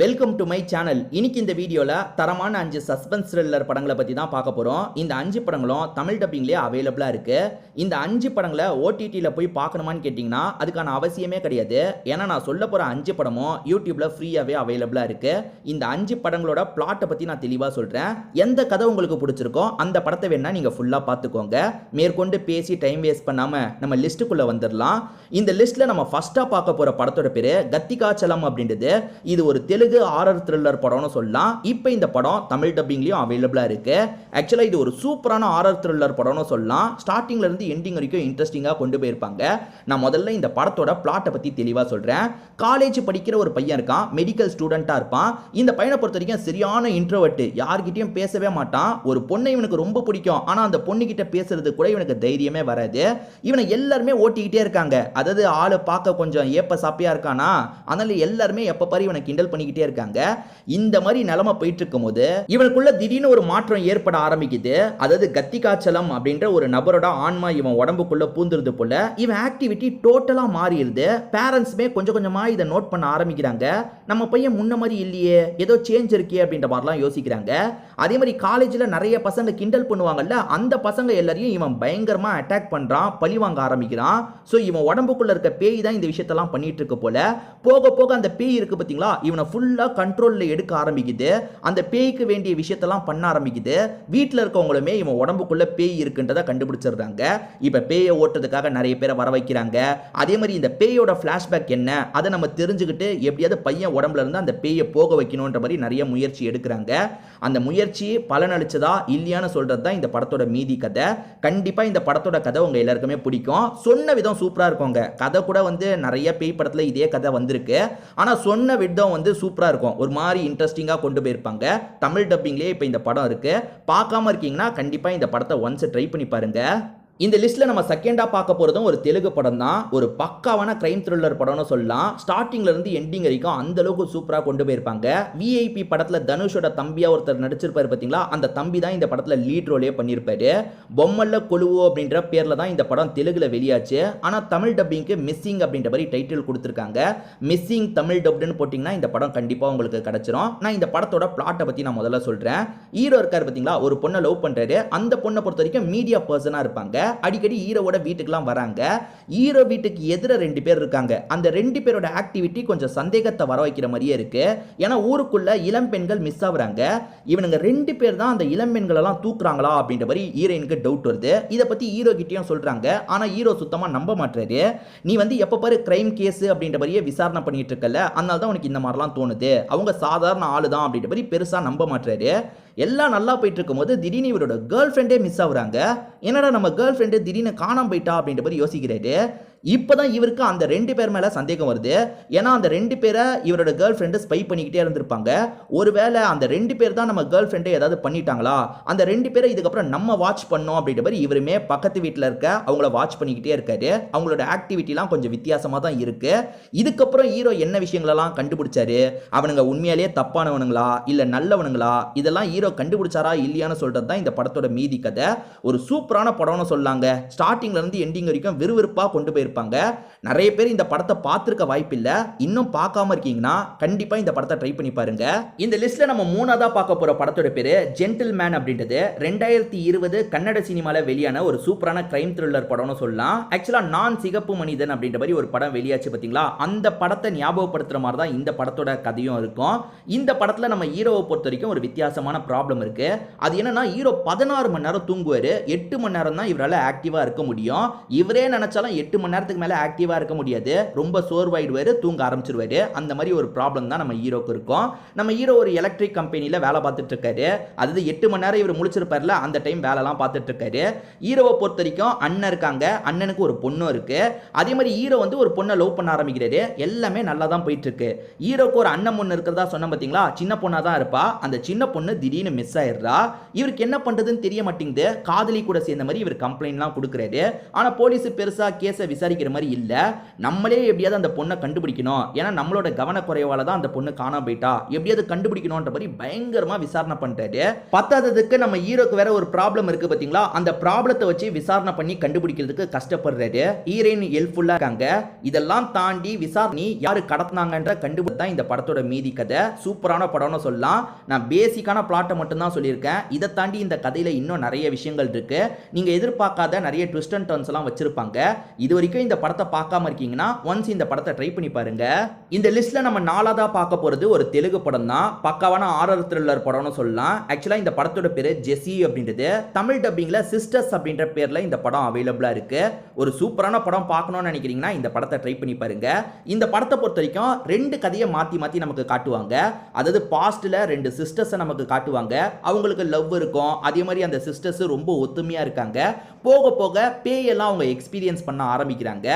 Welcome to my channel. இன்னைக்கு இந்த வீடியோல தரமான 5 சஸ்பென்ஸ் த்ரில்லர் படங்களை பத்தி தான் பார்க்க போறோம். இந்த 5 படங்களும் தமிழ் டப்பிங்லயே அவைலபிளா இருக்கு. இந்த 5 படங்களை ஓடிடில போய் பார்க்கணுமான்னு கேட்டிங்கன்னா அதுக்கான அவசியமே கிடையாது. ஏன்னா நான் சொல்ல போற 5 படமும் யூடியூப்ல ஃப்ரீயாவே அவைலபிளா இருக்கு. இந்த 5 படங்களோட பிளாட்டை பத்தி நான் தெளிவா சொல்றேன். எந்த கதை உங்களுக்கு பிடிச்சிருக்கோ அந்த படத்தை வேணா நீங்க ஃபுல்லா பார்த்துக்கோங்க. மேற்கொண்டு பேசி டைம் வேஸ்ட் பண்ணாம நம்ம லிஸ்ட்டுக்குள்ள வந்துடலாம். இந்த லிஸ்ட்ல நம்ம ஃபர்ஸ்டா பார்க்க போற படத்தோட பேரு கத்திகாச்சலம் அப்படின்றது. இது ஒரு தெலுங்கு ஹாரர் த்ரில்லர் படம்னு சொல்லலாம். இப்போ இந்த படம் தமிழ் டப்பிங்லயும் அவைலபிளா இருக்கு. ஆக்சுவலா இது ஒரு சூப்பரான ஹாரர் த்ரில்லர் படம்னு சொல்லலாம். ஸ்டார்டிங்ல இருந்து எண்டிங் வரைக்கும் இன்ட்ரெஸ்டிங்கா கொண்டு போயிருப்பாங்க. நான் முதல்ல இந்த படத்தோட பிளாட்டை பத்தி தெளிவா சொல்றேன். காலேஜ் படிக்கிற ஒரு பையன் இருக்கான், மெடிக்கல் ஸ்டூடெண்டா இருப்பான். இந்த பையனை பொறுத்த வரைக்கும் சரியான இன்ட்ரோவர்ட், யார்கிட்டயும் பேசவே மாட்டான். ஒரு பொண்ணை இவனுக்கு ரொம்ப பிடிக்கும், ஆனா அந்த பொண்ணு கிட்ட பேசுறது கூட இவனுக்கு தைரியமே வராது. இவனை எல்லாருமே ஓட்டிக்கிட்டே இருக்காங்க. அதாவது ஆளு பார்க்க கொஞ்சம் ஏப்ப சாப்பியா இருக்கானா, அதனால எல்லாருமே எப்ப பாரு இவனை கிண்டல் பண்ணிக்கிட்டே இருக்காங்க. இந்த மாதிரி நிலைமை போயிட்டு இருக்கும்போது இவனுக்குள்ள திடீர்னு ஒரு மாற்றம் ஏற்பட ஆரம்பிக்குது. அதாவது கத்திகாச்சலம் அப்படின்ற ஒரு நபரோட ஆன்மா இவன் உடம்புக்குள்ள பூந்துருது போல. இவன் ஆக்டிவிட்டி டோட்டலா மாறிடுது. பேரண்ட்ஸ்மே கொஞ்சம் கொஞ்சமா இதை நோட் பண்ண ஆரம்பிக்கிறாங்க. நம்ம பையன் முன்ன மாதிரி இல்லையே, ஏதோ சேஞ்ச் இருக்கே அப்படின்ற மாதிரிலாம் யோசிக்கிறாங்க. அதே மாதிரி காலேஜில் நிறைய பசங்க கிண்டல் பண்ணுவாங்கல்ல, அந்த பசங்க எல்லாரையும் இவன் பயங்கரமா அட்டாக் பண்றான், பழி வாங்க ஆரம்பிக்கிறான். ஸோ இவன் உடம்புக்குள்ள இருக்க பேய் தான் இந்த விஷயத்தெல்லாம் பண்ணிட்டு இருக்கு போல. போக போக அந்த பேய் இருக்கு பார்த்தீங்களா, இவனை ஃபுல்லா கண்ட்ரோல்ல எடுக்க ஆரம்பிக்குது. அந்த பேய்க்கு வேண்டிய விஷயத்தெல்லாம் பண்ண ஆரம்பிக்குது. வீட்டில் இருக்கவங்களுமே இவன் உடம்புக்குள்ள பேய் இருக்குன்றதை கண்டுபிடிச்சிடுறாங்க. இப்போ பேயை ஓட்டுறதுக்காக நிறைய பேரை வர வைக்கிறாங்க. அதே மாதிரி இந்த பேயோட ஃபிளாஷ்பேக் என்ன அதை நம்ம தெரிஞ்சுக்கிட்டு எப்படியாவது பையன் உடம்புல இருந்து அந்த பேயை போக வைக்கணுன்ற மாதிரி நிறைய முயற்சி எடுக்கிறாங்க. அந்த முயற்சி பலனளிச்சதா இல்லையான்னு சொல்றது தான் இந்த படத்தோட மீதி கதை. கண்டிப்பா இந்த படத்தோட கதை உங்க எல்லாருக்குமே பிடிக்கும். சொன்ன விதம் சூப்பரா இருக்குங்க. கதை கூட நிறைய பேய் படத்துல இதே கதை வந்திருக்கு. ஆனா சொன்ன விதம் சூப்பரா இருக்கும். ஒரு மாதிரி இன்ட்ரெஸ்டிங்கா கொண்டு போயிருப்பாங்க. தமிழ் டப்பிங்லயே இப்ப இந்த படம் இருக்கு. பார்க்காம இருக்கீங்கன்னா கண்டிப்பா இந்த படத்தை ஒன்ஸ் ட்ரை பண்ணி பாருங்க. இந்த லிஸ்ட்ல நம்ம செகண்டா பார்க்க போறதும் ஒரு தெலுங்கு படம் தான். ஒரு பக்காவான கிரைம் த்ரில்லர் படம்னு சொல்லலாம். ஸ்டார்டிங்ல இருந்து எண்டிங் வரைக்கும் அந்த அளவுக்கு சூப்பரா கொண்டு போயிருப்பாங்க. விஐபி படத்துல தனுஷோட தம்பியா ஒருத்தர் நடிச்சிருப்பாரு பாத்தீங்களா, அந்த தம்பி தான் இந்த படத்துல லீட் ரோலே பண்ணியிருப்பாரு. பொம்மல்ல கொலுவோ அப்படின்ற பேர்ல தான் இந்த படம் தெலுங்குல வெளியாச்சு. ஆனா தமிழ் டப்பிங்க்கு மிஸ்ஸிங் அப்படின்ற மாதிரி டைட்டில் கொடுத்திருக்காங்க. மிஸ்ஸிங் தமிழ் டப்டுன்னு போட்டீங்கன்னா இந்த படம் கண்டிப்பா உங்களுக்கு கிடைச்சிரும். நான் இந்த படத்தோட பிளாட்டை பத்தி நான் முதல்ல சொல்றேன். ஹீரோ இருக்காரு பாத்தீங்களா, ஒரு பொண்ணை லவ் பண்றாரு. அந்த பொண்ணை பொறுத்த வரைக்கும் மீடியா பர்சனா இருப்பாங்க. அடிக்கடி ஹீரோவோட வீட்டுக்குலாம் வராங்க. ஹீரோ வீட்டுக்கு எதிர 2 பேர் இருக்காங்க. அந்த 2 பேரோட ஆக்டிவிட்டி கொஞ்சம் சந்தேகத்தை வர வைக்கிற மாதிரியே இருக்கு. ஏன்னா ஊருக்குள்ள இளம் பெண்கள் மிஸ் ஆகுறாங்க. இவனுங்க 2 பேர் தான் அந்த இளம் பெண்கள் எல்லாம் தூக்குறாங்களா அப்படின்ற மாதிரி ஹீரோயினுக்கு டவுட் வருது. இதை பத்தி ஹீரோ கிட்டயும் சொல்றாங்க. ஆனா ஹீரோ சுத்தமா நம்ப மாட்டாரு. நீ எப்ப பாரு கிரைம் கேஸ் அப்படின்ற மாதிரியே விசாரணை பண்ணிட்டு இருக்கல, அதனால தான் உனக்கு இந்த மாதிரிலாம் தோணுது. அவங்க சாதாரண ஆளு தான் அப்படின்ற மாதிரி பெருசா நம்ப மாட்டாரு. எல்லாம் நல்லா போயிட்டு இருக்கும்போது திடீர்னு இவரோட கேர்ள் ஃப்ரெண்டே மிஸ் ஆகுறாங்க. என்னடா நம்ம கேர்ள் ஃப்ரெண்டு திடீர்னு காணாம போயிட்டா அப்படின்ற மாதிரி யோசிக்கிறாரு. இப்பதான் இவருக்கு அந்த 2 பேர் மேல சந்தேகம் வருது. ஏன்னா அந்த 2 பேரை இவரோட கேர்ள் ஃப்ரெண்டு ஸ்பை பண்ணிக்கிட்டே இருந்திருப்பாங்க. ஒருவேளை அந்த 2 பேர் தான் நம்ம கேர்ள் ஃப்ரெண்டை ஏதாவது பண்ணிட்டாங்களா, அந்த 2 பேரை இதுக்கப்புறம் நம்ம வாட்ச் பண்ணோம் அப்படின்ற மாதிரி இவருமே பக்கத்து வீட்டில் இருக்க அவங்கள வாட்ச் பண்ணிக்கிட்டே இருக்காரு. அவங்களோட ஆக்டிவிட்டிலாம் கொஞ்சம் வித்தியாசமா தான் இருக்கு. இதுக்கப்புறம் ஹீரோ என்ன விஷயங்களெல்லாம் கண்டுபிடிச்சாரு, அவனுங்க உண்மையாலேயே தப்பானவனுங்களா இல்ல நல்லவனுங்களா, இதெல்லாம் ஹீரோ கண்டுபிடிச்சாரா இல்லையான்னு சொல்றது தான் இந்த படத்தோட மீதி கதை. ஒரு சூப்பரான படம்னு சொல்லாங்க. ஸ்டார்டிங்ல இருந்து எண்டிங் வரைக்கும் விறுவிறுப்பா கொண்டு போயிருப்பாங்க. நிறைய பேர் இந்த படத்தை பார்த்திருக்க வாய்ப்பில்லை. இன்னும் பார்க்காம இருக்கீங்கன்னா கண்டிப்பா இந்த படத்தை ட்ரை பண்ணி பாருங்க. இந்த லிஸ்ட்ல நம்ம மூணாவதா பார்க்க போற படத்தோட பேரு ஜென்டில்மேன் அப்படின்றது 2020 கன்னட சினிமால வெளியான ஒரு சூப்பரான கிரைம் த்ரில்லர் படம்னு சொல்லலாம். ஆக்சுவலா நான் சிகப்பு மனிதன் அப்படின்ற மாதிரி ஒரு படம் வெளியாச்சு பாத்தீங்களா, அந்த படத்தை ஞாபகப்படுத்துற மாதிரி தான் இந்த படத்தோட கதையும் இருக்கும். இந்த படத்துல நம்ம ஹீரோவை பொறுத்த வரைக்கும் ஒரு வித்தியாசமான ப்ராப்ளம் இருக்கு. அது என்னன்னா, ஹீரோ 16 மணி நேரம் தூங்குவாரு. 8 மணி நேரம் தான் இவரால் ஆக்டிவா இருக்க முடியும். இவரே நினைச்சாலும் 8 மணி நேரத்துக்கு மேல ஆக்டிவா இருக்க முடியாது. ரொம்ப சோர்வாயிடுவாரு, தூங்க ஆரம்பிச்சிருவாரு. அந்த மாதிரி ஒரு ப்ராப்ளம் தான் நம்ம ஹீரோக்கு இருக்கும். நம்ம ஹீரோ ஒரு எலக்ட்ரிக் கம்பெனில வேலை பார்த்துட்டு இருக்காரு. அதாவது 8 மணி நேரம் இவர் முழிச்சிருப்பார்ல, அந்த டைம் வேலைலாம் பார்த்துட்டு இருக்காரு. ஹீரோவை பொறுத்த வரைக்கும் அண்ணன் இருக்காங்க, அண்ணனுக்கு ஒரு பொண்ணும் இருக்கு. அதே மாதிரி ஹீரோ ஒரு பொண்ணை லவ் பண்ண ஆரம்பிக்கிறாரு. எல்லாமே நல்லா தான் போயிட்டு இருக்கு. ஹீரோக்கு ஒரு அண்ணன் பொண்ணு இருக்கிறதா சொன்ன பாத்தீங்களா, சின்ன பொண்ணா தான் இருப்பா. அந்த சின்ன பொண்ணு திடீர்னு மிஸ் ஆயிடுறா. இவருக்கு என்ன பண்றதுன்னு தெரிய மாட்டேங்குது. காதலி கூட சேர்ந்த மாதிரி இவர் கம்ப்ளைண்ட்லாம் கொடுக்குறாரு. ஆனா போலீஸ் பெருசா கேஸை விசாரிக்க விசாரிக்கிற மாதிரி இல்ல. நம்மளே எப்படியாவது அந்த பொண்ணை கண்டுபிடிக்கணும். ஏன்னா நம்மளோட கவனக்குறைவால தான் அந்த பொண்ணு காணாம போயிட்டா. எப்படியாவது கண்டுபிடிக்கணும்ன்ற மாதிரி பயங்கரமா விசாரணை பண்றாரு. பத்தாததுக்கு நம்ம ஹீரோக்கு வேற ஒரு ப்ராப்ளம் இருக்கு பாத்தீங்களா? அந்த ப்ராப்ளத்தை வச்சு விசாரணை பண்ணி கண்டுபிடிக்கிறதுக்கு கஷ்டப்படுறாரு. ஹீரோயின் ஹெல்ப்ஃபுல்லா இருக்காங்க. இதெல்லாம் தாண்டி விசாரணை யாரு கடத்தினாங்கன்ற கண்டுபிடிச்சா இந்த படத்தோட மீதி கதை. சூப்பரான படம்னு சொல்லலாம். நான் பேசிக்கான பிளாட்டை மட்டும் தான் சொல்லியிருக்கேன். இதை தாண்டி இந்த கதையில இன்னும் நிறைய விஷயங்கள் இருக்கு. நீங்க எதிர்பார்க்காத நிறைய ட்விஸ்ட் அண்ட் டர்ன்ஸ் எல்லாம் வச்சிருப்பாங்க. இது வரைக்கும் இந்த படத்தை பார்க்காம இருக்கீங்கன்னா ஒன்ஸ் இந்த படத்தை ட்ரை பண்ணி பாருங்க. இந்த லிஸ்ட்ல நம்ம நாலாவதா பார்க்க போறது ஒரு தெலுங்கு படம் தான். பக்காவான ஹாரர் த்ரில்லர் படம்னு சொல்லலாம். ஆக்சுவலா இந்த படத்தோட பேரு ஜெசி அப்படின்றது. தமிழ் டப்பிங்ல சிஸ்டர்ஸ் அப்படின்ற பேர்ல இந்த படம் அவைலபிளா இருக்கு. ஒரு சூப்பரான படம் பார்க்கணும்னு நினைக்கிறீங்கன்னா இந்த படத்தை ட்ரை பண்ணி பாருங்க. இந்த படத்தை பொறுத்த வரைக்கும் ரெண்டு கதையை மாத்தி மாத்தி நமக்கு காட்டுவாங்க. அதாவது பாஸ்ட்ல ரெண்டு சிஸ்டர்ஸ் நமக்கு காட்டுவாங்க. அவங்களுக்கு லவ் இருக்கும். அதே மாதிரி அந்த சிஸ்டர்ஸ் ரொம்ப ஒத்துமையா இருக்காங்க. போக போக பேயெல்லாம் அவங்க எக்ஸ்பீரியன்ஸ் பண்ண ஆரம்பிக்கிறாங்க.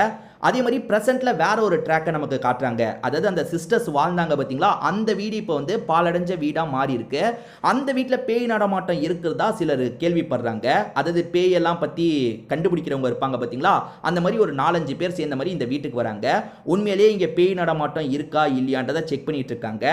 அதே மாதிரி பிரசன்ட்ல வேற ஒரு ட்ராக்கை நமக்கு காட்டுறாங்க. அதாவது அந்த சிஸ்டர்ஸ் வாழ்ந்தாங்க பார்த்தீங்களா, அந்த வீடு இப்போ வந்து பாலடைஞ்ச வீடா மாறி இருக்கு. அந்த வீட்டில் பேய் நடமாட்டம் இருக்கிறதா சிலர் கேள்விப்படுறாங்க. அதாவது பேயெல்லாம் பத்தி கண்டுபிடிக்கிறவங்க இருப்பாங்க பார்த்தீங்களா, அந்த மாதிரி ஒரு 4-5 பேர் சேர்ந்த மாதிரி இந்த வீட்டுக்கு வராங்க. உண்மையிலேயே இங்கே பேய் நடமாட்டம் இருக்கா இல்லையான்றதை செக் பண்ணிட்டு இருக்காங்க.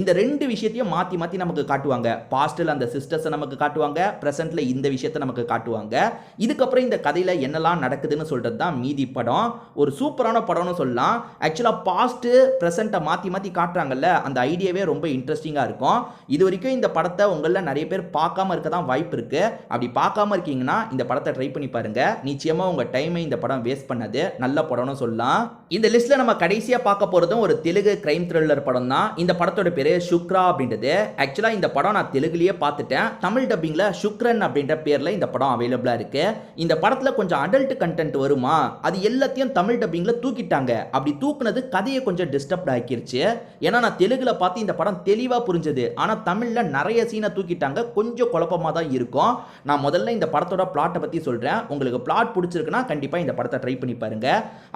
இந்த ரெண்டு விஷயத்தையும் மாற்றி மாற்றி நமக்கு காட்டுவாங்க. பாஸ்டில் அந்த சிஸ்டர்ஸை நமக்கு காட்டுவாங்க, பிரசன்ட்ல இந்த விஷயத்தை நமக்கு காட்டுவாங்க. இதுக்கப்புறம் இந்த கதையில் என்னெல்லாம் நடக்குதுன்னு சொல்றது தான் மீதி படம். ஒரு சூப்பரான படம்னு சொல்லலாம். ஆக்சுவலா பாஸ்ட் பிரசன்ட்டை மாத்தி மாத்தி காட்டுறாங்கல்ல, அந்த ஐடியாவே ரொம்ப இன்ட்ரெஸ்டிங்கா இருக்கும். இது வரைக்கும் இந்த படத்தை உங்கள நிறைய பேர் பார்க்காம இருக்க தான் வாய்ப்பு இருக்கு. அப்படி பார்க்காம இருக்கீங்கன்னா இந்த படத்தை ட்ரை பண்ணி பாருங்க. நிச்சயமா உங்க டைமை இந்த படம் வேஸ்ட் பண்ணது நல்ல படம்னு சொல்லலாம். இந்த லிஸ்ட்ல நம்ம கடைசியா பார்க்க போறதும் ஒரு தெலுங்கு கிரைம் த்ரில்லர் படம் தான். இந்த படத்தோட பேரு சுக்ரா அப்படின்றது. ஆக்சுவலா இந்த படம் நான் தெலுங்குலயே பார்த்துட்டேன். தமிழ் டப்பிங்ல சுக்ரன் அப்படின்ற பேர்ல இந்த படம் அவைலபிளா இருக்கு. இந்த படத்துல கொஞ்சம் அடல்ட் கண்டென்ட் வருமா, அது எல்லாத்தையும் தமிழ் டப்பிங்ல தூக்கிட்டாங்க. அப்படி தூக்குனது கதையை கொஞ்சம் டிஸ்டர்ப் ஆக்கிருச்சு. ஏன்னா நான் தெலுங்குல பார்த்து இந்த படம் தெளிவா புரிஞ்சது. ஆனா தமிழ்ல நிறைய சீனை தூக்கிட்டாங்க. கொஞ்சம் குழப்பமா தான் இருக்கும். நான் முதல்ல இந்த படத்தோட பிளாட்டை பத்தி சொல்றேன். உங்களுக்கு பிளாட் பிடிச்சிருக்குன்னா கண்டிப்பா இந்த படத்தை ட்ரை பண்ணி பாருங்க.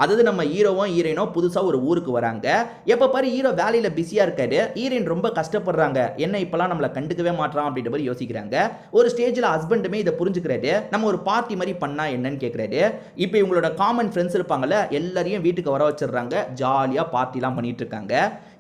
அதாவது நம்ம ஹீரோவும் ஹீரோயினும் புதுசா ஒரு ஊருக்கு வராங்க. எப்ப பாரு ஹீரோ வேலையில பிஸியா இருக்காரு. ஹீரோயின் ரொம்ப கஷ்டப்படுறாங்க. என்ன இப்பெல்லாம் நம்மள கண்டுக்கவே மாட்டான் அப்படின்ற மாதிரி யோசிக்கிறாங்க. ஒரு ஸ்டேஜ்ல ஹஸ்பண்டுமே இதை புரிஞ்சுக்கிறாரு. நம்ம ஒரு பார்ட்டி மாதிரி பண்ணா என்னன்னு கேட்கிறாரு. இப்போ இவங்களோட காமன் ஃப்ரெண்ட்ஸ் இருப்பாங்கல்ல, எல்லாரையும் வீட்டுக்கு வர வச்சிடுறாங்க. ஜாலியா பார்ட்டிலாம் பண்ணிட்டு இருக்காங்க.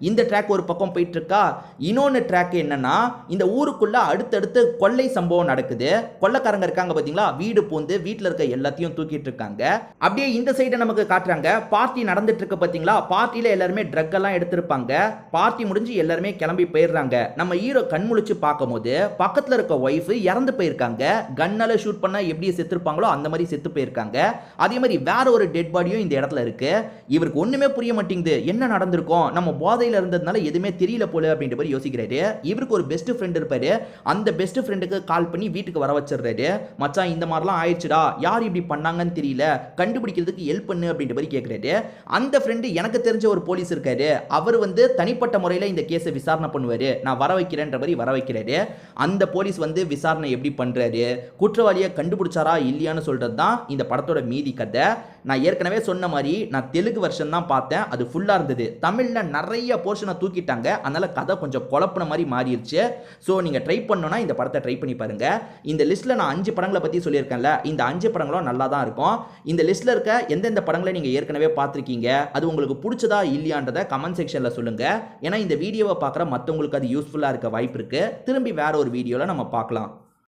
இந்த ட்ராக் ஒரு பக்கம் போயிட்டு இருக்கா. இன்னொன்று ட்ராக் என்னன்னா, இந்த ஊருக்குள்ள அடுத்தடுத்து கொள்ளை சம்பவம் நடக்குது. கொள்ளைக்காரங்க இருக்காங்க பாத்தீங்களா, வீடு பூந்து வீட்டில் இருக்க எல்லாத்தையும் தூக்கிட்டு இருக்காங்க. அப்படியே இந்த சைடை நமக்கு காட்டுறாங்க. பார்ட்டி நடந்துட்டு இருக்கு பாத்தீங்களா, பார்ட்டியில எல்லாருமே ட்ரக் எல்லாம் எடுத்திருப்பாங்க. பார்ட்டி முடிஞ்சு எல்லாருமே கிளம்பி போயிடுறாங்க. நம்ம ஹீரோ கண் முழிச்சு பார்க்கும்போது பக்கத்துல இருக்க ஒய்ஃப் இறந்து போயிருக்காங்க. கன்னால ஷூட் பண்ணா எப்படி செத்துருப்பாங்களோ அந்த மாதிரி செத்து போயிருக்காங்க. அதே மாதிரி வேற ஒரு டெட் பாடியும் இந்த இடத்துல இருக்கு. இவருக்கு ஒண்ணுமே புரிய மாட்டேங்குது. என்ன நடந்திருக்கும், நம்ம போதையில இருந்ததுனால எதுவுமே தெரியல போல அப்படின்ற மாதிரி யோசிக்கிறாரு. இவருக்கு ஒரு பெஸ்ட் ஃப்ரெண்ட் இருப்பாரு. அந்த பெஸ்ட் ஃப்ரெண்டுக்கு கால் பண்ணி வீட்டுக்கு வர வச்சிடுறாரு. மச்சான் இந்த மாதிரிலாம் ஆயிடுச்சுடா, யார் இப்படி பண்ணாங்கன்னு தெரியல, கண்டுபிடிக்கிறதுக்கு ஹெல்ப் பண்ணு அப்படின்ற மாதிரி கேட்கிறாரு. அந்த ஃப்ரெண்டு எனக்கு தெரிஞ்ச ஒரு போலீஸ் இருக்காரு. அவர் வந்து தனிப்பட்ட முறையில் இந்த கேஸை விசாரணை பண்ணுவாரு, நான் வர வைக்கிறேன்ற மாதிரி வர வைக்கிறாரு. அந்த போலீஸ் வந்து விசாரணை எப்படி பண்றாரு, குற்றவாளியை கண்டுபிடிச்சாரா இல்லையான்னு சொல்றது தான் இந்த படத்தோட மீதி கதை. நான் ஏற்கனவே சொன்ன மாதிரி நான் தெலுங்கு வெர்ஷன் தான் பார்த்தேன். அது ஃபுல்லா இருந்தது. தமிழ்ல நிறைய போர்ஷனை தூக்கிட்டாங்க. அதனால கதை கொஞ்சம் குழப்பின மாதிரி மாறிடுச்சு. ஸோ நீங்க ட்ரை பண்ணணும்னா இந்த படத்தை ட்ரை பண்ணி பாருங்க. இந்த லிஸ்ட்ல நான் 5 படங்களை பத்தி சொல்லியிருக்கேன்ல, இந்த 5 படங்களும் நல்லா தான் இருக்கும். இந்த லிஸ்ட்ல இருக்க எந்தெந்த படங்களை நீங்க ஏற்கனவே பார்த்திருக்கீங்க, அது உங்களுக்கு பிடிச்சதா இல்லையான்றதை கமெண்ட் செக்ஷன்ல சொல்லுங்க. ஏன்னா இந்த வீடியோவை பார்க்குற மற்றவங்களுக்கு அது யூஸ்ஃபுல்லா இருக்க வாய்ப்பு இருக்கு. திரும்பி வேற ஒரு வீடியோல நம்ம பார்க்கலாம்.